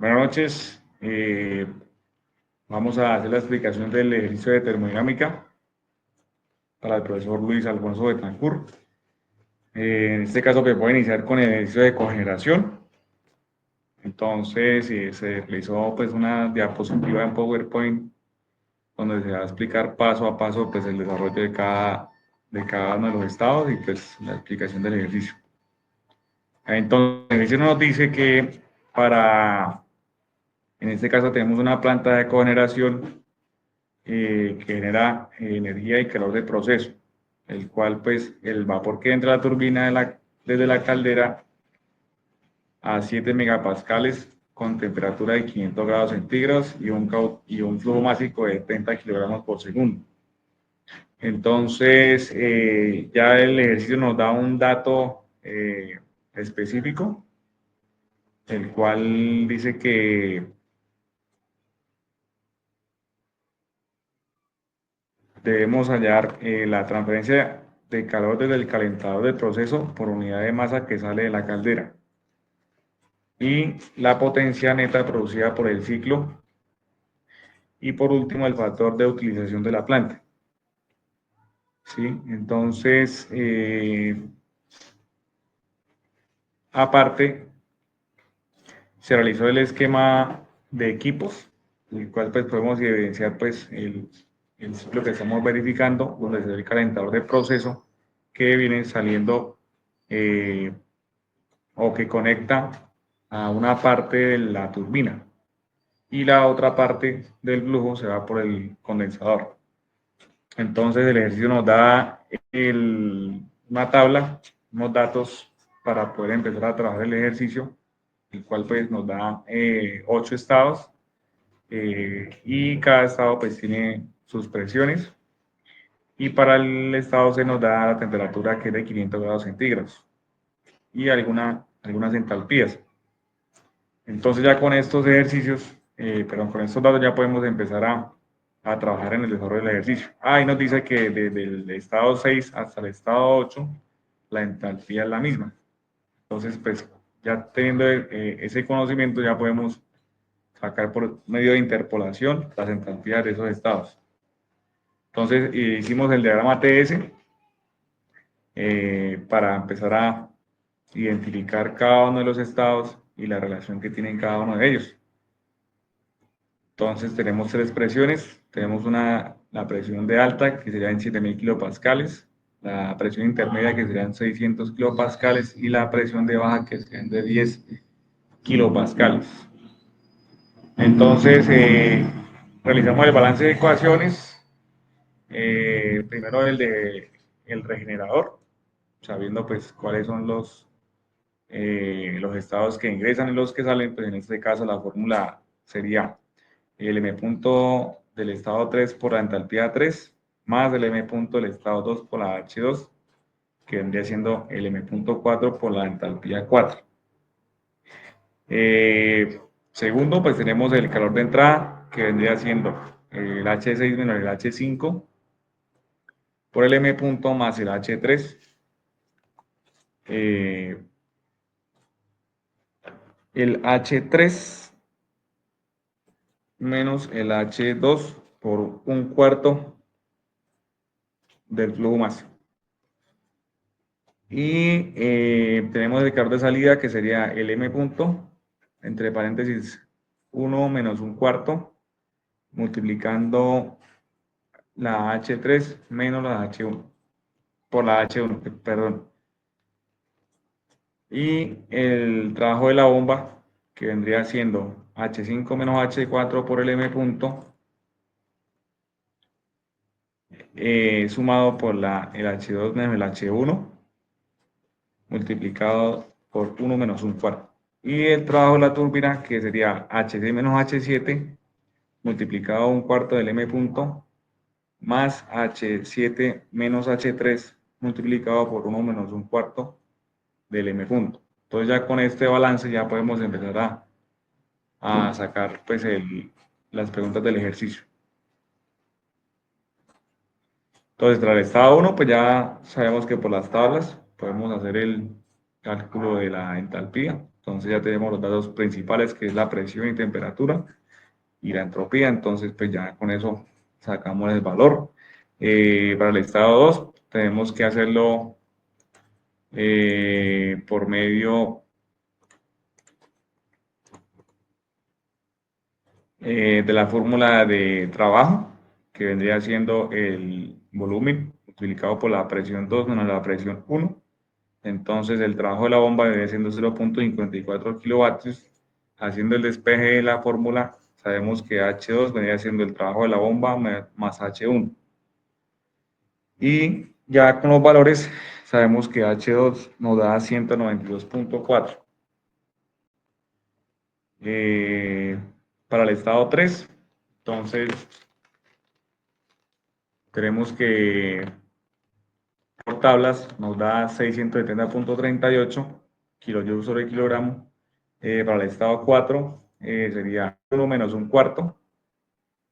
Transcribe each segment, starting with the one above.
Buenas noches. Vamos a hacer la explicación del ejercicio de termodinámica para el profesor Luis Alfonso Betancourt. En este caso, que puede iniciar con el ejercicio de cogeneración. Entonces, se realizó pues una diapositiva en PowerPoint donde se va a explicar paso a paso pues el desarrollo de cada uno de los estados y pues la explicación del ejercicio. Entonces, el ejercicio nos dice que en este caso tenemos una planta de cogeneración que genera energía y calor de proceso, el cual pues el vapor que entra a la turbina desde la caldera a 7 megapascales con temperatura de 500 grados centígrados y un flujo másico de 30 kilogramos por segundo. Entonces, ya el ejercicio nos da un dato específico, el cual dice que debemos hallar la transferencia de calor desde el calentador del proceso por unidad de masa que sale de la caldera y la potencia neta producida por el ciclo y por último el factor de utilización de la planta. ¿Sí? Entonces, aparte, se realizó el esquema de equipos, el cual pues podemos evidenciar pues el ciclo que estamos verificando, donde se ve el calentador de proceso que viene saliendo eh, o que conecta a una parte de la turbina y la otra parte del flujo se va por el condensador. Entonces el ejercicio nos da una tabla, unos datos para poder empezar a trabajar el ejercicio, el cual pues nos da 8 estados y cada estado pues tiene sus presiones y para el estado C nos da la temperatura que es de 500 grados centígrados y algunas entalpías. Entonces ya con estos ejercicios, con estos datos ya podemos empezar a trabajar en el desarrollo del ejercicio. Ahí nos dice que desde el estado 6 hasta el estado 8, la entalpía es la misma. Entonces, pues ya teniendo ese conocimiento ya podemos sacar por medio de interpolación las entalpías de esos estados. Entonces, hicimos el diagrama TS para empezar a identificar cada uno de los estados y la relación que tienen cada uno de ellos. Entonces tenemos tres presiones, tenemos la presión de alta que sería en 7000 kilopascales, la presión intermedia que serían 600 kilopascales y la presión de baja que serían de 10 kilopascales. Entonces realizamos el balance de ecuaciones, primero el regenerador, sabiendo pues cuáles son los estados que ingresan y los que salen, pues en este caso la fórmula sería el M punto del estado 3 por la entalpía 3, más el M punto del estado 2 por la H2, que vendría siendo el M punto 4 por la entalpía 4. Segundo, pues tenemos el calor de entrada, que vendría siendo el H6 menos el H5 por el M punto más el H3. El H3 menos el H2 por un cuarto del flujo máximo. Y tenemos el calor de salida que sería el M punto, entre paréntesis 1 menos un cuarto, multiplicando la H3 menos la H1, por la H1, perdón. Y el trabajo de la bomba, que vendría siendo H5 menos H4 por el M punto, sumado por el H2 menos el H1, multiplicado por 1 menos un cuarto. Y el trabajo de la turbina, que sería H6 menos H7, multiplicado un cuarto del M punto, más H7 menos H3, multiplicado por 1 menos un cuarto del M punto. Entonces ya con este balance ya podemos empezar a sacar pues las preguntas del ejercicio. Entonces, tras el estado 1, pues ya sabemos que por las tablas podemos hacer el cálculo de la entalpía. Entonces ya tenemos los datos principales, que es la presión y temperatura y la entropía. Entonces pues ya con eso sacamos el valor. Para el estado 2 tenemos que hacerlo por medio de la fórmula de trabajo, que vendría siendo el volumen multiplicado por la presión 2 menos la presión 1. Entonces el trabajo de la bomba debe siendo 0.54 kilovatios. Haciendo el despeje de la fórmula, sabemos que H2 vendría siendo el trabajo de la bomba más H1. Y ya con los valores, sabemos que H2 nos da 192.4. Para el estado 3, entonces tenemos que por tablas nos da 670.38 kilojoules sobre kilogramo. Para el estado 4 sería 1 menos un cuarto,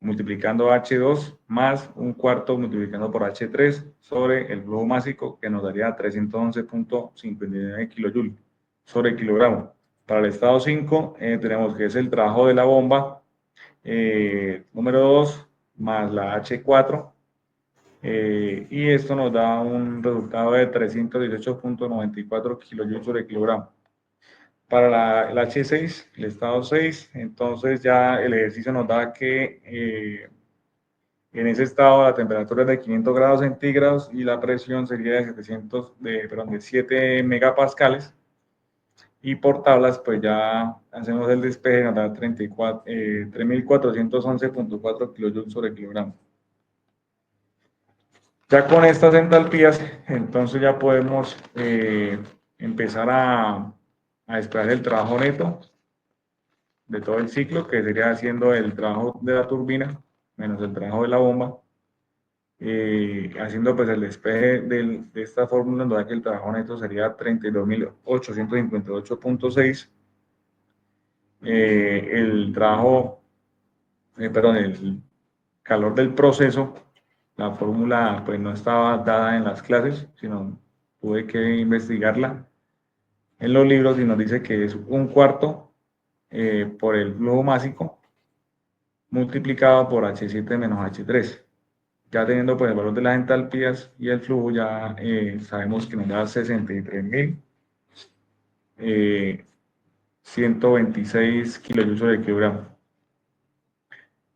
multiplicando H2 más un cuarto multiplicando por H3 sobre el flujo másico, que nos daría 311.59 kilojoules sobre kilogramo. Para el estado 5 tenemos que es el trabajo de la bomba número 2 más la H4, y esto nos da un resultado de 318.94 kilojoules sobre kilogramo. Para el H6, el estado 6, entonces ya el ejercicio nos da que en ese estado la temperatura es de 500 grados centígrados y la presión sería de 7 megapascales. Y por tablas, pues ya hacemos el despeje, nos da 3.411.4 kilojoules sobre kilogramo. Ya con estas entalpías, entonces ya podemos empezar a extraer el trabajo neto de todo el ciclo, que sería haciendo el trabajo de la turbina menos el trabajo de la bomba, haciendo pues el despeje de esta fórmula, nos da que el trabajo neto sería 32.858.6. El trabajo, perdón, el calor del proceso, la fórmula pues no estaba dada en las clases, sino tuve que investigarla en los libros, y nos dice que es un cuarto por el flujo másico multiplicado por H7 menos H3. Ya teniendo pues el valor de las entalpías y el flujo, ya sabemos que nos da 63.126 kilojoules sobre kilogramo.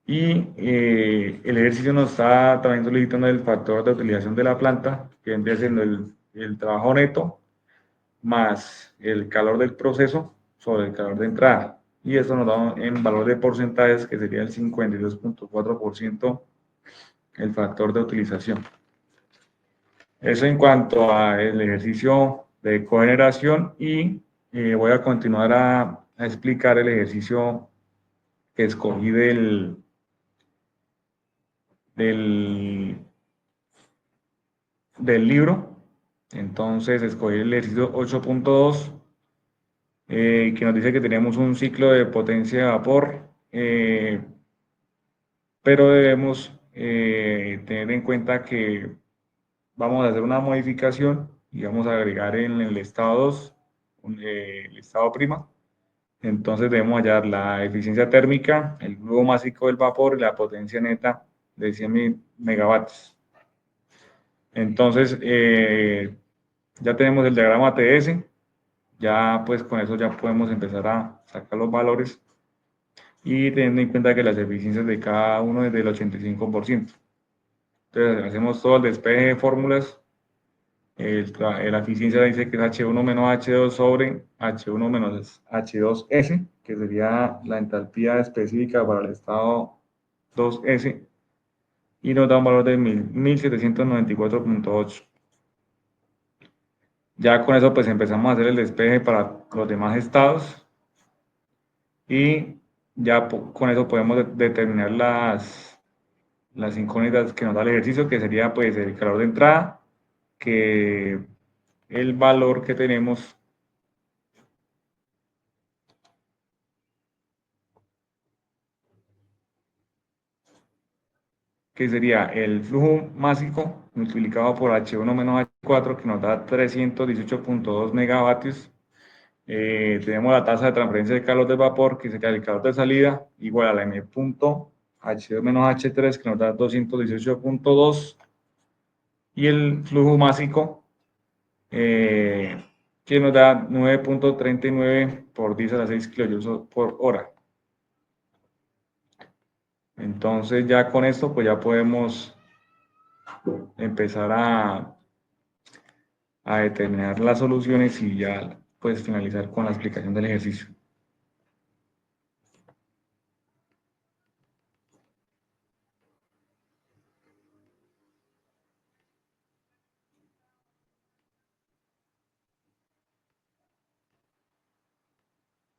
Y el ejercicio nos está también solicitando el factor de utilización de la planta, que vendría siendo el trabajo neto más el calor del proceso sobre el calor de entrada. Y esto nos da en valor de porcentajes, que sería el 52.4% el factor de utilización. Eso en cuanto al ejercicio de cogeneración, y voy a continuar a explicar el ejercicio que escogí del libro. Entonces escogí el ejercicio 8.2, que nos dice que tenemos un ciclo de potencia de vapor, pero debemos tener en cuenta que vamos a hacer una modificación y vamos a agregar en el estado 2 el estado prima. Entonces debemos hallar la eficiencia térmica, el flujo másico del vapor y la potencia neta de 100 megavatios. Entonces ya tenemos el diagrama ATS, ya pues con eso ya podemos empezar a sacar los valores, y teniendo en cuenta que las eficiencias de cada uno es del 85%. Entonces hacemos todo el despeje de fórmulas. La eficiencia dice que es H1 menos H2 sobre H1 menos H2S, que sería la entalpía específica para el estado 2S, y nos da un valor de 1794.8. Ya con eso pues empezamos a hacer el despeje para los demás estados, y ya con eso podemos determinar las incógnitas que nos da el ejercicio, que sería pues el calor de entrada, que el valor que tenemos que sería el flujo másico multiplicado por H1 menos H4, que nos da 318.2 megavatios, Tenemos la tasa de transferencia de calor del vapor, que es el calor de salida, igual a la m punto H2 menos H3, que nos da 218.2, y el flujo másico, que nos da 9.39 por 10 a la 6 kilojoules por hora. Entonces ya con esto pues ya podemos empezar a determinar las soluciones y ya pues finalizar con la explicación del ejercicio.